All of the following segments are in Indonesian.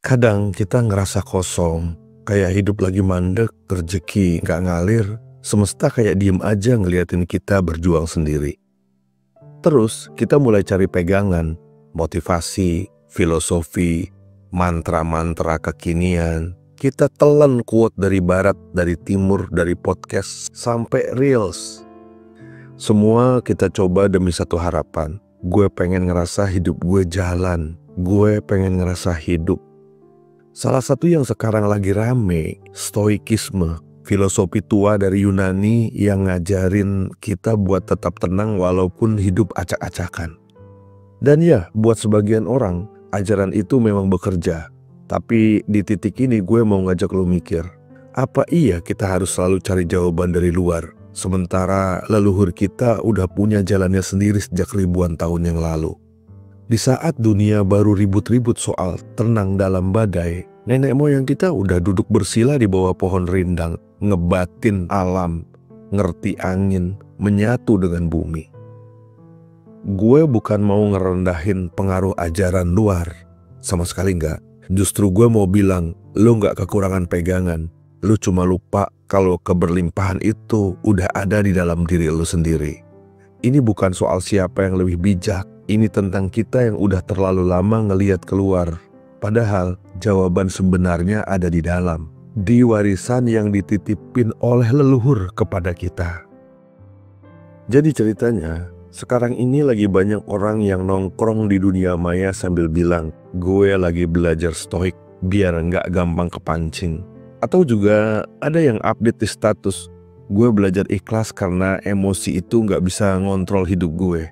Kadang kita ngerasa kosong, kayak hidup lagi mandek, rezeki nggak ngalir, semesta kayak diem aja ngeliatin kita berjuang sendiri. Terus kita mulai cari pegangan, motivasi, filosofi, mantra-mantra kekinian. Kita telan quote dari barat, dari timur, dari podcast, sampai reels. Semua kita coba demi satu harapan. Gue pengen ngerasa hidup gue jalan. Gue pengen ngerasa hidup. Salah satu yang sekarang lagi rame, stoikisme, filosofi tua dari Yunani yang ngajarin kita buat tetap tenang walaupun hidup acak-acakan. Dan ya, buat sebagian orang, ajaran itu memang bekerja. Tapi di titik ini gue mau ngajak lo mikir, apa iya kita harus selalu cari jawaban dari luar, sementara leluhur kita udah punya jalannya sendiri sejak ribuan tahun yang lalu? Di saat dunia baru ribut-ribut soal tenang dalam badai, nenek moyang kita udah duduk bersila di bawah pohon rindang, ngebatin alam, ngerti angin, menyatu dengan bumi. Gue bukan mau ngerendahin pengaruh ajaran luar, sama sekali enggak. Justru gue mau bilang, lo gak kekurangan pegangan, lo cuma lupa kalau keberlimpahan itu udah ada di dalam diri lo sendiri. Ini bukan soal siapa yang lebih bijak, ini tentang kita yang udah terlalu lama ngelihat keluar. Padahal jawaban sebenarnya ada di dalam, di warisan yang dititipin oleh leluhur kepada kita. Jadi ceritanya, sekarang ini lagi banyak orang yang nongkrong di dunia maya sambil bilang, gue lagi belajar stoik biar nggak gampang kepancing. Atau juga ada yang update di status, gue belajar ikhlas karena emosi itu nggak bisa ngontrol hidup gue.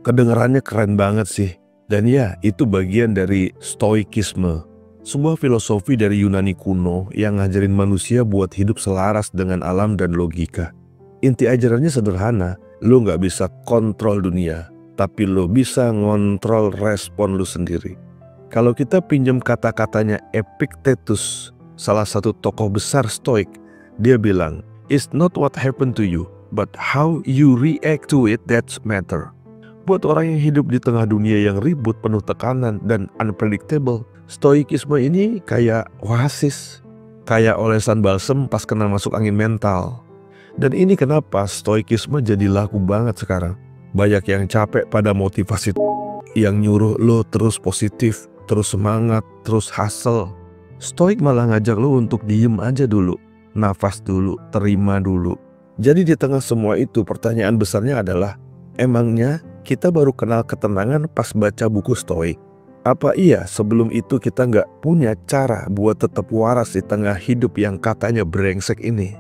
Kedengarannya keren banget sih. Dan ya, itu bagian dari stoikisme, sebuah filosofi dari Yunani kuno yang ngajarin manusia buat hidup selaras dengan alam dan logika. Inti ajarannya sederhana, lo nggak bisa kontrol dunia, tapi lo bisa ngontrol respon lo sendiri. Kalau kita pinjam kata-katanya Epictetus, salah satu tokoh besar stoik, dia bilang, "It's not what happened to you, but how you react to it that's matter." Buat orang yang hidup di tengah dunia yang ribut, penuh tekanan, dan unpredictable, stoikisme ini kayak oasis, kayak olesan balsem pas kena masuk angin mental. Dan ini kenapa stoikisme jadi laku banget sekarang. Banyak yang capek pada motivasi yang nyuruh lo terus positif, terus semangat, terus hustle. Stoik malah ngajak lo untuk diem aja dulu, nafas dulu, terima dulu. Jadi di tengah semua itu pertanyaan besarnya adalah, emangnya kita baru kenal ketenangan pas baca buku stoik? Apa iya sebelum itu kita nggak punya cara buat tetap waras di tengah hidup yang katanya brengsek ini?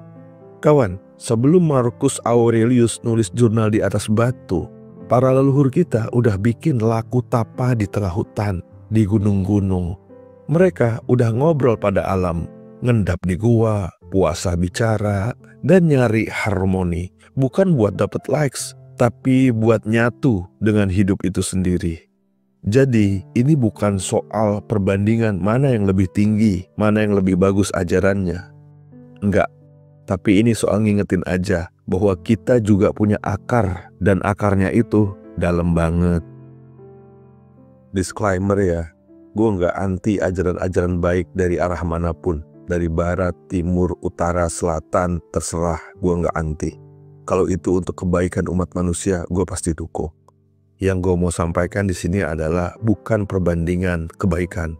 Kawan, sebelum Marcus Aurelius nulis jurnal di atas batu, para leluhur kita udah bikin laku tapa di tengah hutan, di gunung-gunung. Mereka udah ngobrol pada alam, ngendap di gua, puasa bicara, dan nyari harmoni. Bukan buat dapet likes, tapi buat nyatu dengan hidup itu sendiri. Jadi ini bukan soal perbandingan mana yang lebih tinggi, mana yang lebih bagus ajarannya. Enggak, tapi ini soal ngingetin aja bahwa kita juga punya akar, dan akarnya itu dalam banget. Disclaimer ya, gue nggak anti ajaran-ajaran baik dari arah manapun, dari barat, timur, utara, selatan, terserah, gue nggak anti. Kalau itu untuk kebaikan umat manusia, gue pasti dukung. Yang gue mau sampaikan di sini adalah bukan perbandingan kebaikan,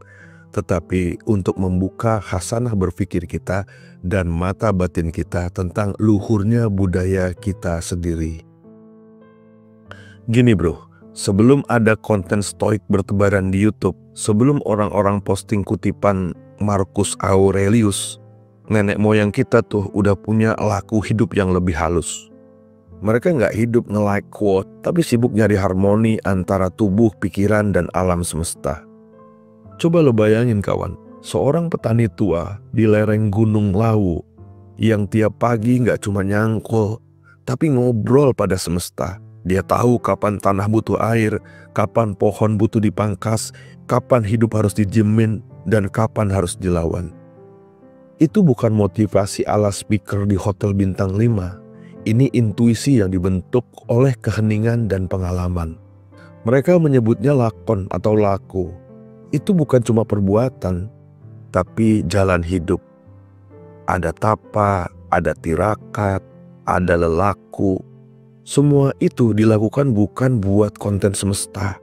tetapi untuk membuka khasanah berpikir kita dan mata batin kita tentang luhurnya budaya kita sendiri. Gini bro, sebelum ada konten stoik bertebaran di YouTube, sebelum orang-orang posting kutipan Marcus Aurelius, nenek moyang kita tuh udah punya laku hidup yang lebih halus. Mereka nggak hidup nge-like quote, tapi sibuk nyari harmoni antara tubuh, pikiran, dan alam semesta. Coba lo bayangin kawan, seorang petani tua di lereng Gunung Lawu yang tiap pagi nggak cuma nyangkul, tapi ngobrol pada semesta. Dia tahu kapan tanah butuh air, kapan pohon butuh dipangkas, kapan hidup harus dijamin, dan kapan harus dilawan. Itu bukan motivasi ala speaker di hotel bintang 5. Ini intuisi yang dibentuk oleh keheningan dan pengalaman. Mereka menyebutnya lakon atau laku. Itu bukan cuma perbuatan, tapi jalan hidup. Ada tapa, ada tirakat, ada lelaku. Semua itu dilakukan bukan buat konten semesta,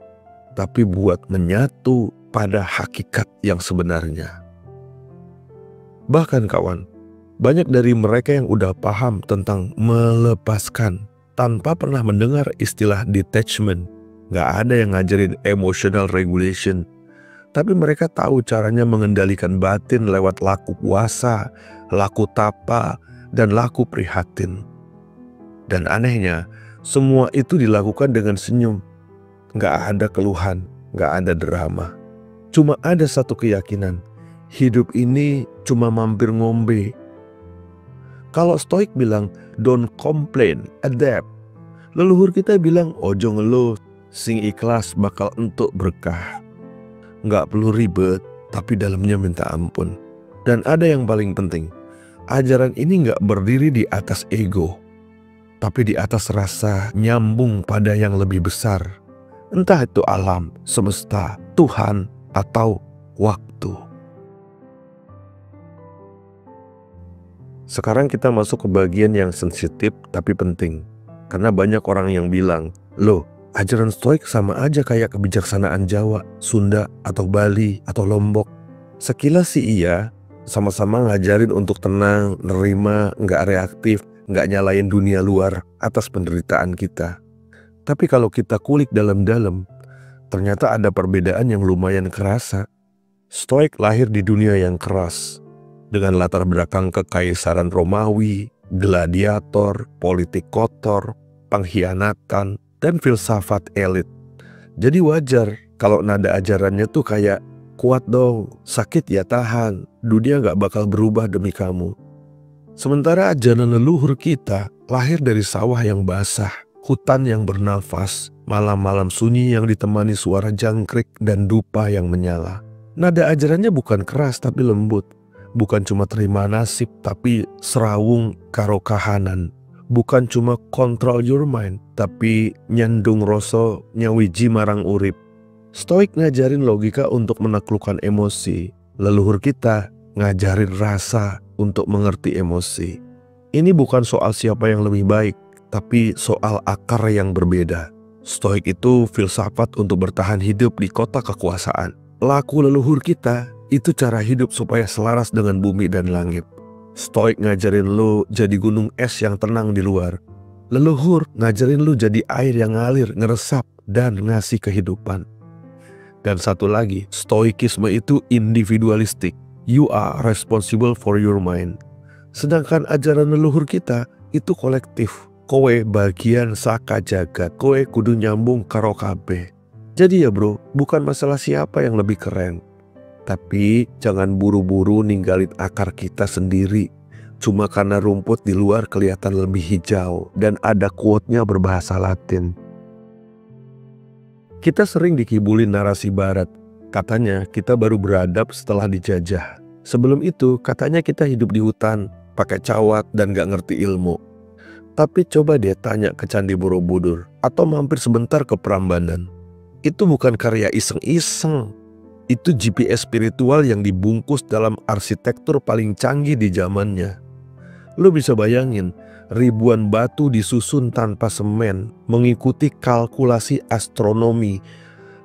tapi buat menyatu pada hakikat yang sebenarnya. Bahkan kawan, banyak dari mereka yang udah paham tentang melepaskan tanpa pernah mendengar istilah detachment. Gak ada yang ngajarin emotional regulation, tapi mereka tahu caranya mengendalikan batin lewat laku puasa, laku tapa, dan laku prihatin. Dan anehnya, semua itu dilakukan dengan senyum. Gak ada keluhan, gak ada drama. Cuma ada satu keyakinan, hidup ini cuma mampir ngombe. Kalau Stoik bilang, don't complain, adapt. Leluhur kita bilang, ojo ngeluh, sing ikhlas bakal entuk berkah. Nggak perlu ribet, tapi dalamnya minta ampun. Dan ada yang paling penting, ajaran ini nggak berdiri di atas ego, tapi di atas rasa nyambung pada yang lebih besar. Entah itu alam, semesta, Tuhan, atau waktu. Sekarang kita masuk ke bagian yang sensitif tapi penting. Karena banyak orang yang bilang, loh, ajaran Stoik sama aja kayak kebijaksanaan Jawa, Sunda, atau Bali, atau Lombok. Sekilas sih iya, sama-sama ngajarin untuk tenang, nerima, nggak reaktif, nggak nyalain dunia luar atas penderitaan kita. Tapi kalau kita kulik dalam-dalam, ternyata ada perbedaan yang lumayan kerasa. Stoik lahir di dunia yang keras, dengan latar belakang kekaisaran Romawi, gladiator, politik kotor, pengkhianatan, dan filsafat elit. Jadi wajar kalau nada ajarannya tuh kayak, kuat dong, sakit ya tahan, dunia gak bakal berubah demi kamu. Sementara ajaran leluhur kita lahir dari sawah yang basah, hutan yang bernafas, malam-malam sunyi yang ditemani suara jangkrik dan dupa yang menyala. Nada ajarannya bukan keras tapi lembut, bukan cuma terima nasib tapi serawung karo kahanan. Bukan cuma control your mind, tapi nyandung rasa nyawiji marang urip. Stoik ngajarin logika untuk menaklukkan emosi. Leluhur kita ngajarin rasa untuk mengerti emosi. Ini bukan soal siapa yang lebih baik, tapi soal akar yang berbeda. Stoik itu filsafat untuk bertahan hidup di kota kekuasaan. Laku leluhur kita itu cara hidup supaya selaras dengan bumi dan langit. Stoik ngajarin lu jadi gunung es yang tenang di luar. Leluhur ngajarin lu jadi air yang ngalir, ngeresap, dan ngasih kehidupan. Dan satu lagi, stoikisme itu individualistik. You are responsible for your mind. Sedangkan ajaran leluhur kita itu kolektif. Kowe bagian saka jagat, kowe kudu nyambung karo kabeh. Jadi ya bro, bukan masalah siapa yang lebih keren. Tapi jangan buru-buru ninggalin akar kita sendiri cuma karena rumput di luar kelihatan lebih hijau dan ada quote-nya berbahasa Latin. Kita sering dikibulin narasi barat. Katanya kita baru beradab setelah dijajah. Sebelum itu katanya kita hidup di hutan, pakai cawat dan gak ngerti ilmu. Tapi coba deh tanya ke Candi Borobudur atau mampir sebentar ke Prambanan. Itu bukan karya iseng-iseng. Itu GPS spiritual yang dibungkus dalam arsitektur paling canggih di zamannya. Lo bisa bayangin, ribuan batu disusun tanpa semen, mengikuti kalkulasi astronomi,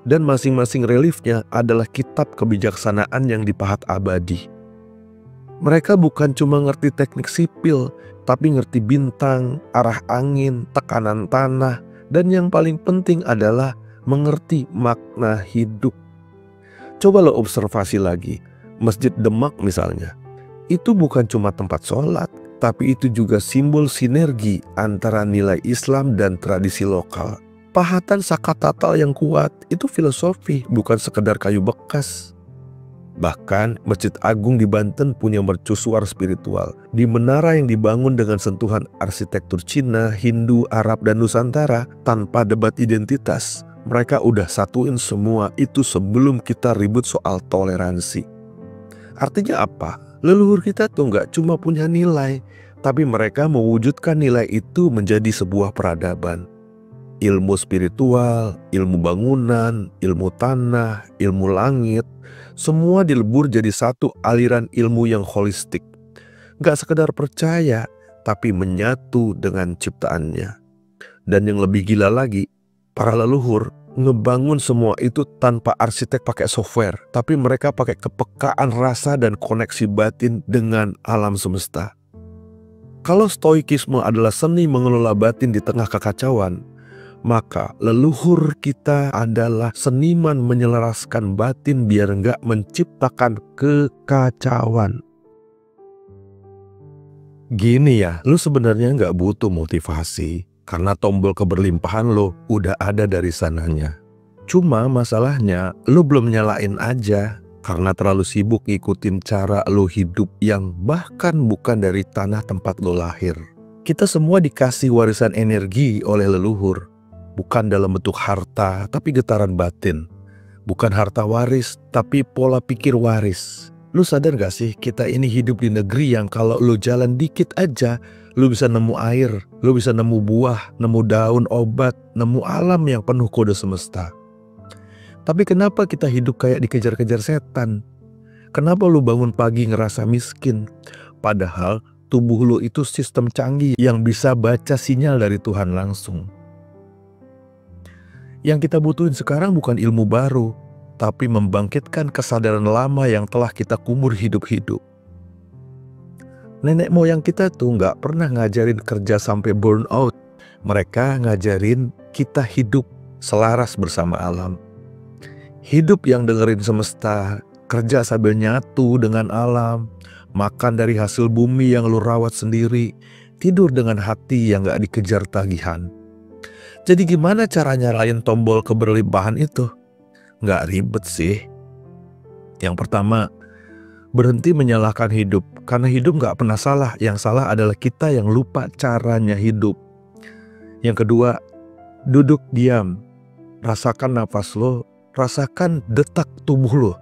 dan masing-masing reliefnya adalah kitab kebijaksanaan yang dipahat abadi. Mereka bukan cuma ngerti teknik sipil, tapi ngerti bintang, arah angin, tekanan tanah, dan yang paling penting adalah mengerti makna hidup. Coba lo observasi lagi, Masjid Demak misalnya. Itu bukan cuma tempat sholat, tapi itu juga simbol sinergi antara nilai Islam dan tradisi lokal. Pahatan sakatatal yang kuat itu filosofi, bukan sekedar kayu bekas. Bahkan Masjid Agung di Banten punya mercusuar spiritual. Di menara yang dibangun dengan sentuhan arsitektur Cina, Hindu, Arab, dan Nusantara tanpa debat identitas. Mereka udah satuin semua itu sebelum kita ribut soal toleransi. Artinya apa? Leluhur kita tuh nggak cuma punya nilai, tapi mereka mewujudkan nilai itu menjadi sebuah peradaban. ilmu spiritual, ilmu bangunan, ilmu tanah, ilmu langit, semua dilebur jadi satu aliran ilmu yang holistik. Gak sekedar percaya, tapi menyatu dengan ciptaannya. Dan yang lebih gila lagi, para leluhur ngebangun semua itu tanpa arsitek pakai software, tapi mereka pakai kepekaan rasa dan koneksi batin dengan alam semesta. Kalau stoikisme adalah seni mengelola batin di tengah kekacauan, maka leluhur kita adalah seniman menyelaraskan batin biar nggak menciptakan kekacauan. Gini ya, lu sebenarnya nggak butuh motivasi, karena tombol keberlimpahan lo udah ada dari sananya. Cuma masalahnya lo belum nyalain aja karena terlalu sibuk ngikutin cara lo hidup yang bahkan bukan dari tanah tempat lo lahir. Kita semua dikasih warisan energi oleh leluhur. Bukan dalam bentuk harta tapi getaran batin. Bukan harta waris tapi pola pikir waris. Lu sadar gak sih kita ini hidup di negeri yang kalau lu jalan dikit aja lu bisa nemu air, lu bisa nemu buah, nemu daun obat, nemu alam yang penuh kode semesta. Tapi kenapa kita hidup kayak dikejar-kejar setan? Kenapa lu bangun pagi ngerasa miskin? Padahal tubuh lu itu sistem canggih yang bisa baca sinyal dari Tuhan langsung. Yang kita butuhin sekarang bukan ilmu baru, tapi membangkitkan kesadaran lama yang telah kita kumur hidup-hidup. Nenek moyang kita tuh nggak pernah ngajarin kerja sampai burn out. Mereka ngajarin kita hidup selaras bersama alam. Hidup yang dengerin semesta, kerja sambil nyatu dengan alam, makan dari hasil bumi yang lu rawat sendiri, tidur dengan hati yang nggak dikejar tagihan. Jadi gimana cara nyalain tombol keberlimpahan itu? Nggak ribet sih. Yang pertama, berhenti menyalahkan hidup. Karena hidup nggak pernah salah. Yang salah adalah kita yang lupa caranya hidup. Yang kedua, duduk diam. Rasakan nafas lo. Rasakan detak tubuh lo.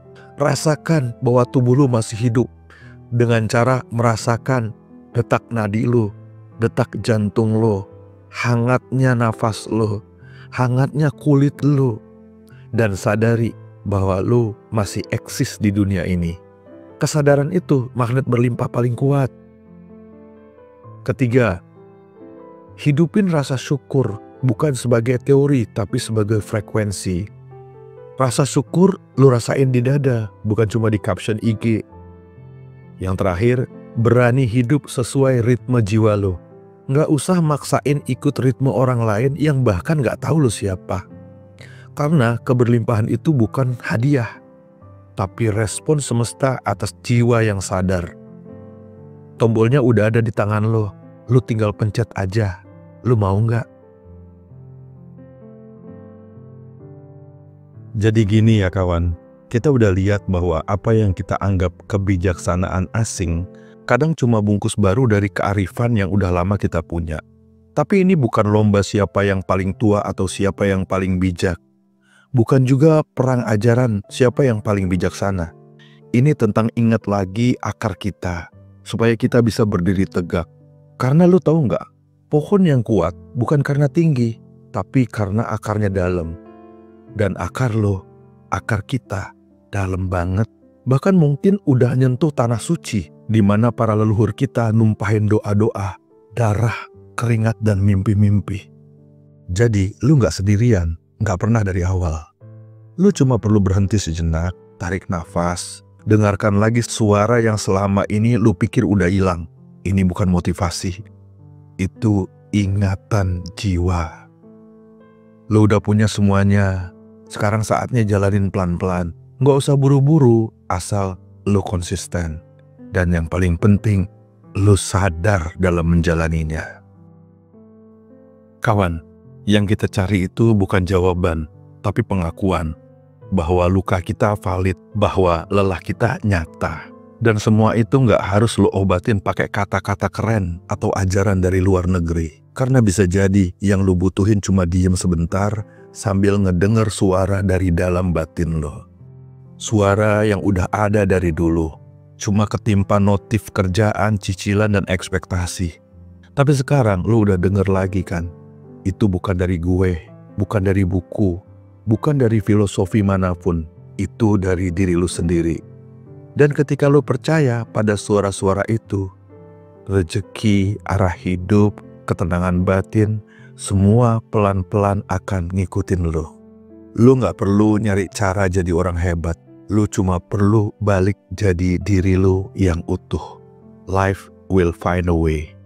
Rasakan bahwa tubuh lo masih hidup. Dengan cara merasakan detak nadi lo. Detak jantung lo. Hangatnya nafas lo. Hangatnya kulit lo. Dan sadari bahwa lo masih eksis di dunia ini. Kesadaran itu magnet berlimpah paling kuat. Ketiga, hidupin rasa syukur bukan sebagai teori tapi sebagai frekuensi. Rasa syukur lu rasain di dada, bukan cuma di caption IG. Yang terakhir, berani hidup sesuai ritme jiwa lo. Nggak usah maksain ikut ritme orang lain yang bahkan nggak tahu lo siapa. Karena keberlimpahan itu bukan hadiah, tapi respon semesta atas jiwa yang sadar. Tombolnya udah ada di tangan lo, lu tinggal pencet aja. Lu mau nggak? Jadi gini ya kawan, kita udah lihat bahwa apa yang kita anggap kebijaksanaan asing, kadang cuma bungkus baru dari kearifan yang udah lama kita punya. Tapi ini bukan lomba siapa yang paling tua atau siapa yang paling bijak. Bukan juga perang ajaran siapa yang paling bijaksana. Ini tentang ingat lagi akar kita, supaya kita bisa berdiri tegak. Karena lu tahu nggak, pohon yang kuat bukan karena tinggi, tapi karena akarnya dalam. Dan akar lo, akar kita, dalam banget. Bahkan mungkin udah nyentuh tanah suci, di mana para leluhur kita numpahin doa-doa, darah, keringat, dan mimpi-mimpi. Jadi lu nggak sendirian. Nggak pernah dari awal. Lu cuma perlu berhenti sejenak, tarik nafas, dengarkan lagi suara yang selama ini lu pikir udah hilang. Ini bukan motivasi, itu ingatan jiwa. Lu udah punya semuanya, sekarang saatnya jalanin pelan-pelan. Nggak usah buru-buru, asal lu konsisten. Dan yang paling penting, lu sadar dalam menjalaninya. Kawan, yang kita cari itu bukan jawaban, tapi pengakuan bahwa luka kita valid, bahwa lelah kita nyata. Dan semua itu nggak harus lo obatin pakai kata-kata keren atau ajaran dari luar negeri. Karena bisa jadi yang lo butuhin cuma diem sebentar sambil ngedenger suara dari dalam batin lo. Suara yang udah ada dari dulu, cuma ketimpa notif kerjaan, cicilan, dan ekspektasi. Tapi sekarang lo udah denger lagi kan? itu bukan dari gue, bukan dari buku, bukan dari filosofi manapun. Itu dari diri lu sendiri. Dan ketika lu percaya pada suara-suara itu, rezeki, arah hidup, ketenangan batin, semua pelan-pelan akan ngikutin lu. Lu gak perlu nyari cara jadi orang hebat. Lu cuma perlu balik jadi diri lu yang utuh. Life will find a way.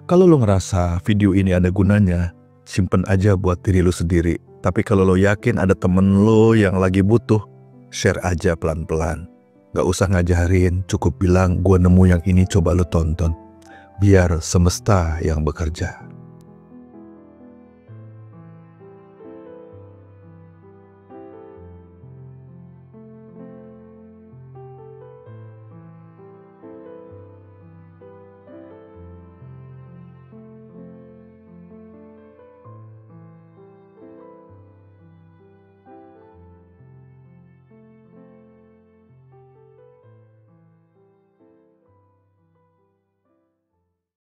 Kalau lu ngerasa video ini ada gunanya, simpen aja buat diri lu sendiri. Tapi kalau lo yakin ada temen lo yang lagi butuh, share aja pelan-pelan. Gak usah ngajarin, cukup bilang gue nemu yang ini, coba lo tonton. Biar semesta yang bekerja.